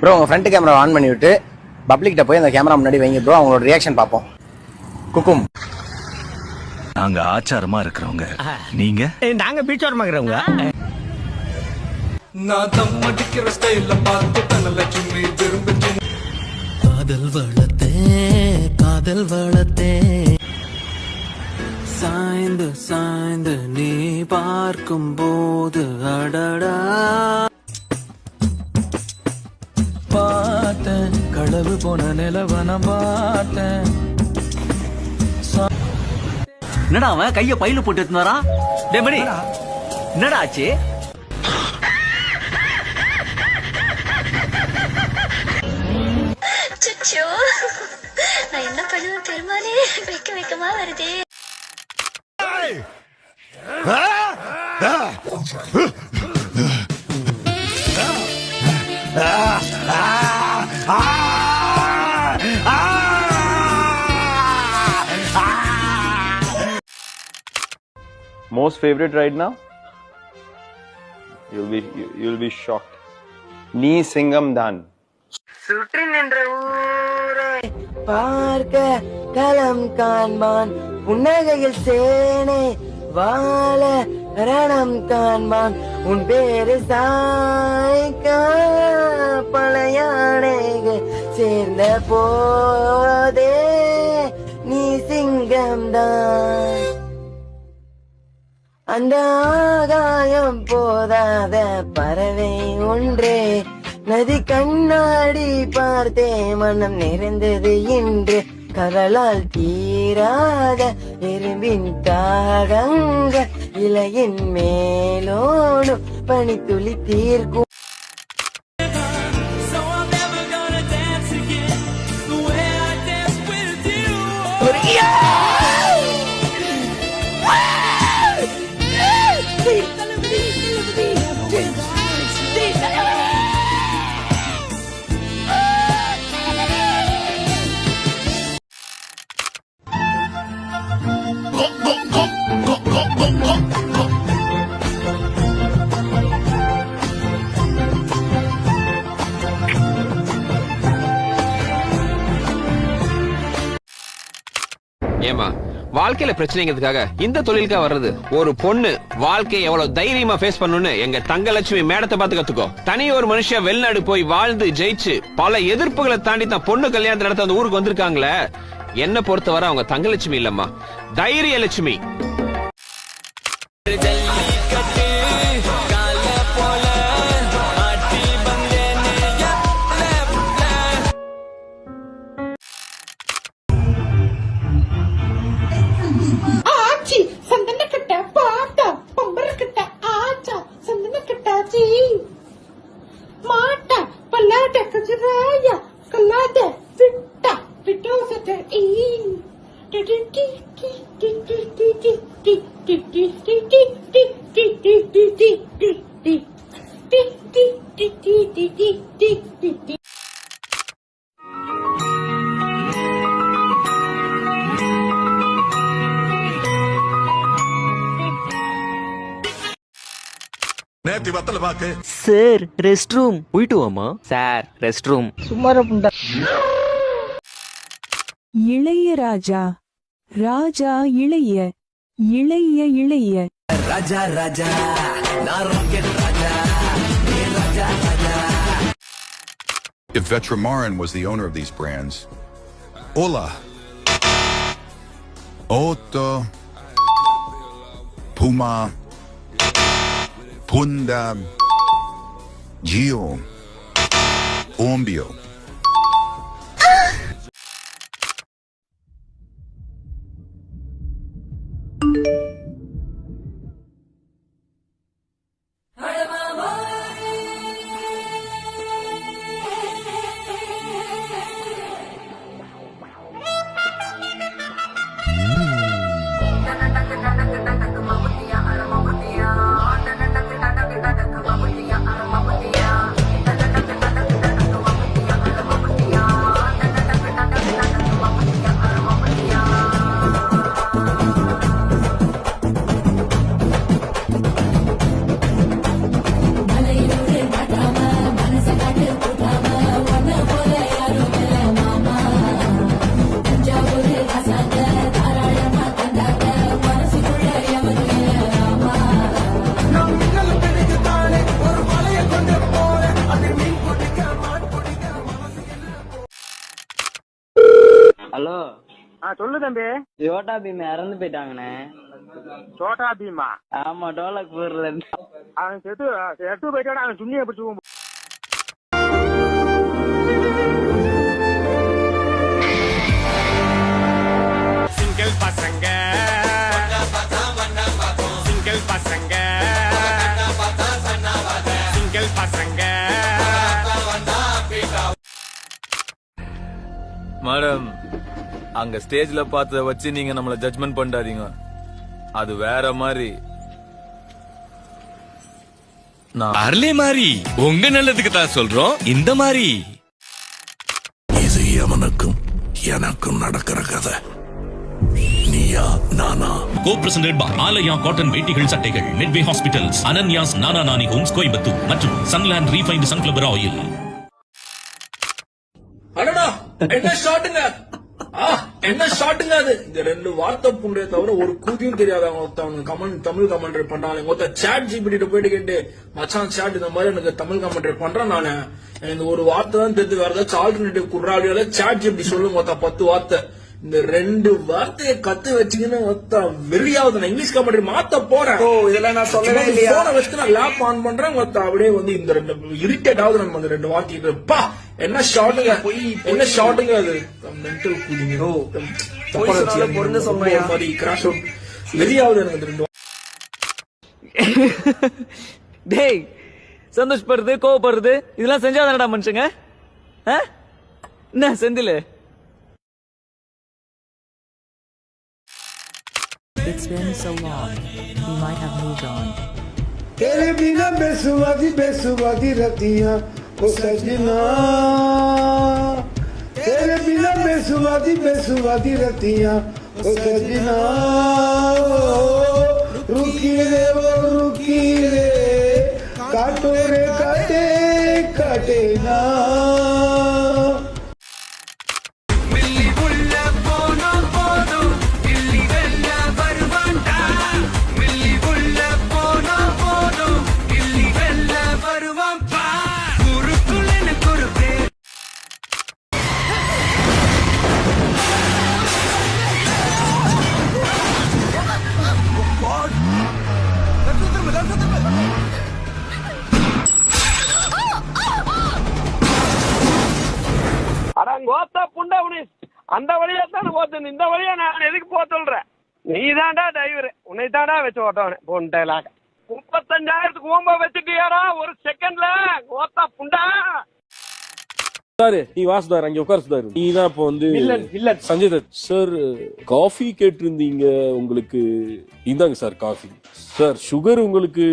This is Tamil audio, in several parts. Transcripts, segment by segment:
ப்ரோ உங்க ஃப்ரண்ட் கேமரா ஆன் பண்ணி விட்டு பப்ளிக் கிட்ட போய் அந்த கேமரா முன்னாடி வைங்க ப்ரோ, அவங்களோட ரியாக்ஷன் பார்ப்போம். குக்கும். நாங்க ஆச்சாரமா இருக்கிறவங்க, நீங்க நாங்க பீச்சோரமா இருக்கிறவங்க. நான் தம் அடிக்கிற ஸ்டைல பார்த்து தனலட்சுமி விரும்புச்சு. காதல் வளத்தே சாய்ந்து சாய்ந்து நீ பார்க்கும் போது அடடா பார்த்தேன் களவு போன நிலவன பார்த்தேன். என்னடா அவன் கைய பையில போட்டு எடுத்துனாரா? டேய் மணி, என்னடா ஆச்சு? அச்சோ, நான் என்ன பண்ணுவேன் பெருமானே, வெக்கமா வருதே. Most favorite right now? You'll be shocked. நீ சிங்கம் தான். சுற்றி நின்ற ஊரை பார்க்க களம் காண்பான், புன்னகையில் சேனை வாழ ரணம் காண்பான், உன் பேரு சாய்க்க பழையாடைகள் சேர்ந்த போதே நீ சிங்கம் தான். அந்த ஆகாயம் போதாத பறவை ஒன்றே, நதி கண்ணாடி பார்த்தே மனம் நிறைந்தது இன்று, கடலால் தீராத எறும்பின் தாகங்க இலையின் மேலோடு பனித்துளி தீர்க்கும். ஏமா வாழ்க்கையில பிரச்சனைங்கிறதுக்காக இந்த தொழிலுக்காக வர்றது? ஒரு பொண்ணு வாழ்க்கையை எவ்வளவு தைரியமா ஃபேஸ் பண்ணணும்னு எங்க தங்கலட்சுமி மேடத்தை பார்த்து கத்துக்கோ. தனி ஒரு மனுஷன் வெளிநாடு போய் வாழ்ந்து ஜெயிச்சு பல எதிர்ப்புகளை தாண்டி தான் பொண்ணு கல்யாணத்தை நடத்த அந்த ஊருக்கு வந்திருக்காங்களே, என்ன பொறுத்தவரை அவங்க தங்கலட்சுமி இல்லம்மா, தைரிய லட்சுமி. சார் ரெஸ்ட் ரூம் போயிட்டு வாமா. Sir rest room. சும்மாரா புண்டா. இளையராஜா ராஜா இளைய இளைய இளைய ராஜா ராஜா நான் rocket Raja Raja Raja. If Vetramarin was the owner of these brands, Ola, Otto, Puma, Punda, Gio, Ombio. சொல்லு தம்பி. யோட்டா பீம் இறந்து போயிட்டாங்கண்ணே. சோட்டா பீமா? ஆமா, டோலக்பூர்ல இருந்து. அவன் செத்து போயிட்டான். அவன் சுண்ணியை பிடிச்சு சிங்கிள் பசங்க சிங்கிள் பசங்க சிங்கிள் பசங்க. மேடம், அங்க ஸ்டேஜ்ல பார்த்தத வச்சு நீங்க நம்மள ஜட்ஜ்மெண்ட் பண்ணாதீங்க. அது வேற மாதிரி. அர்லே மாதிரி உங்க நல்லதுக்கு தான் சொல்றோம். இந்த மாதிரி இது எவனுக்கும் எனக்கும் நடக்கிற கதை. நீயா Naana? Co-presented by Aalaya cotton வேட்டிகள் சட்டைகள், மிட்வே ஹாஸ்பிட்டல்ஸ், அனன்யாஸ் நானா நானி ஹோம்ஸ் கோயம்புத்தூர் மற்றும் சன்லேண்ட் ரீஃபைண்ட் சன்ஃபிளவர் ஆயில். அடடா, என்ன ஷாட்டுங்க! என்ன ஷாட்டுங்க அது! இந்த 2 வார்த்தை புண்டைய தவிர ஒரு கூதியும் தெரியாத கமெண்ட், தமிழ் கமெண்ட்ரி பண்றாங்க. மொத்த சாட் ஜிபிடி போயிட்டு கேட்டு, மச்சான் சாட் இந்த மாதிரி எனக்கு தமிழ் கமெண்ட்ரி பண்றேன் நானு. இந்த ஒரு வார்த்தை தான் தெரிஞ்சு, வேற ஏதாச்சும் ஆல்டர்னேட்டிவ் குர்ராடியோல சாட் ஜிபிடி சொல்லு மொத்த 10 வார்த்தை. இந்த 2 வார்த்தையை கத்து வச்சுக்கின்னு மொத்த வெறியாவது. நான் இங்கிலீஷ் கமெண்ட்ரி மாத்த போறேன். இதெல்லாம் நான் சொல்லவே இல்லையா? போன வச்சுட்டு நான் லேப் ஆன் பண்றேன். மொத்த அப்படியே வந்து இந்த 2 இரிட்டேட் ஆகுது நம்ம அந்த 2 வார்த்தைக்கு. பா, என்ன ஷாட்டுங்க! என்ன ஷாட்டுங்க அது! Mental cooling. பொருந்து சொல்றேன் மாதிரி கிராஷ் அவுட் வெறியாவது எனக்கு 2. டேய், சந்தோஷப்படுறது, கோவப்படுறது இதெல்லாம் செஞ்சாதானடா மனுஷங்க? என்ன Senthil? It's been so long. He might have moved on. तेरे बिना बेसुवादी रतियां ओ सजना, तेरे बिना बेसुवादी रतियां ओ सजना, रुकी रे काटो रे काटे ना. அந்த வழியா தானே போத்து, இந்த வழியா நான் எதுக்கு போக சொல்றேன்? நீ தாண்டா டிரைவர், உன்னை தாண்டா வச்சு ஓட்டவனே போன்டேலாக. 35,000க்கு ஓம்ப வச்சுட்டியாரா ஒரு செகண்ட்ல? ஓத்தா புண்டா. நீ வாசுதார் அங்க உட்கார சுதாரு. நீ தான் இப்ப வந்து சஞ்சய் தத் சார் காஃபி கேட்டிருந்தீங்க. உங்களுக்கு இந்தாங்க சார் காஃபி. சார் சுகர் உங்களுக்கு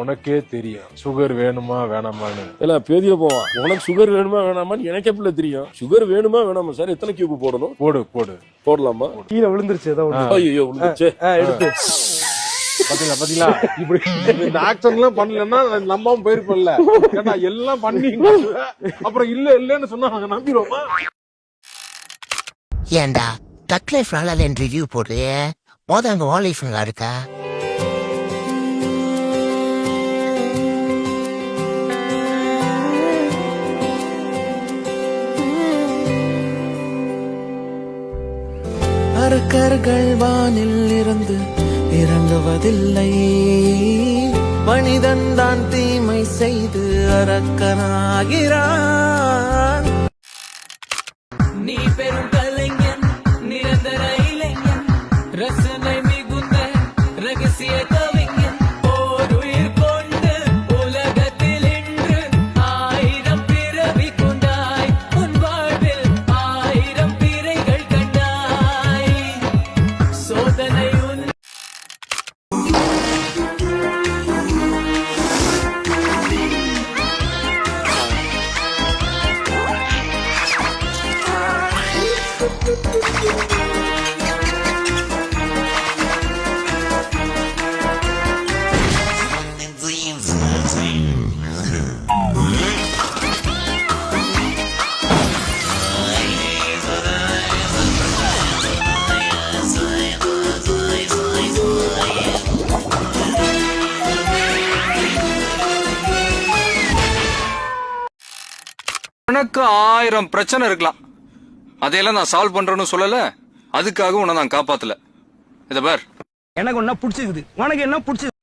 உனக்கே தெரியும் சுகர் வேணுமா வேணாமான்னு. இல்ல பேதியில போவான். உனக்கு சுகர் வேணுமா வேணாமான்னு எனக்கு எப்படி தெரியும்? சுகர் வேணுமா வேணாமா சார்? எத்தனை கியூப் போடணும்? போடலாமா? கீழே விழுந்துருச்சு ஏதாவது. ஐயோ விழுந்துருச்சு. எடுத்து பாத்தீங்களா இப்படி இந்த ஆக்ஷன் எல்லாம் பண்ணலன்னா நம்பாம போயிருப்பல. எல்லாம் பண்ணி அப்புறம் இல்லன்னு சொன்னா நாங்க நம்பிடுவோமா? ஏண்டா டக் லைஃப் நல்லா ரிவ்யூ போடுறியே, அங்க வால் லைஃப் நல்லா இருக்கா? அரக்கர்கள் வானில் இருந்து இறங்குவதில்லை, மனிதன் தான் தீமை செய்து அரக்கனாகிறான். நீ பெரும் கலைஞன், நிரந்தர இளைஞன், ரசனை மிகுந்த ரகசிய கவிஞன், ஓருயிர் கொண்டு உலகத்தில் இன்று 1000 பிறவி கொண்டாய், உன் வாழ்வில் 1000 பிறைகள் கண்டாய். சோதனை எனக்கு 1000 பிரச்சனை இருக்கலாம், அதையெல்லாம் நான் சால்வ் பண்றேன்னு சொல்லல. அதுக்காக உன்னை நான் காப்பாத்தல. இத பார், எனக்கு ஒன்னா பிடிச்சிருக்குது, உனக்கு என்ன பிடிச்சது?